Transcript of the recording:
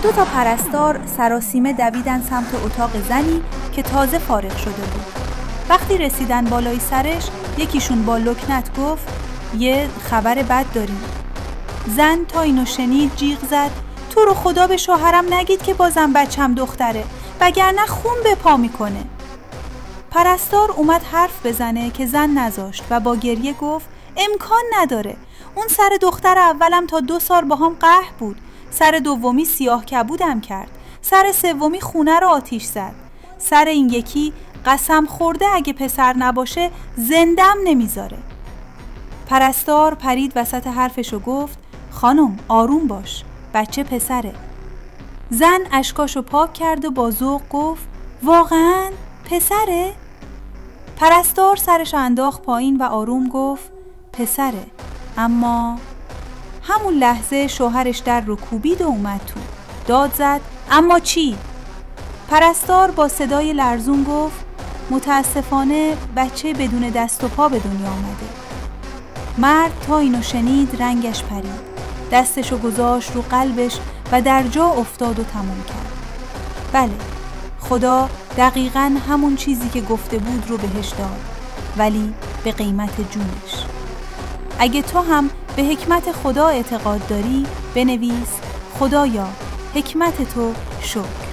2 تا پرستار سراسیمه دویدن سمت اتاق زنی که تازه فارغ شده بود. وقتی رسیدن بالای سرش، یکیشون با لکنت گفت یه خبر بد داریم. زن تا اینو شنید جیغ زد تو رو خدا به شوهرم نگید که بازم بچم دختره، وگرنه خون به پا میکنه. پرستار اومد حرف بزنه که زن نذاشت و با گریه گفت امکان نداره. اون سر دختر اولم تا 2 سال با هم قهر بود. سر دومی سیاه کبودم کرد. سر سومی خونه رو آتیش زد. سر این یکی قسم خورده اگه پسر نباشه زندم نمیذاره. پرستار پرید وسط حرفشو گفت خانم آروم باش، بچه پسره. زن اشکاشو پاک کرد و با ذوق گفت واقعاً پسره؟ پرستار سرش انداخت پایین و آروم گفت پسره. اما همون لحظه شوهرش در رو کوبید و اومد تو. داد زد اما چی؟ پرستار با صدای لرزون گفت متاسفانه بچه بدون دست و پا به دنیا آمده. مرد تا اینو شنید رنگش پرید. دستشو گذاشت رو قلبش و در جا افتاد و تموم کرد. بله، خدا دقیقاً همون چیزی که گفته بود رو بهش داد، ولی به قیمت جونش. اگه تو هم به حکمت خدا اعتقاد داری، بنویس خدایا حکمت تو شکر.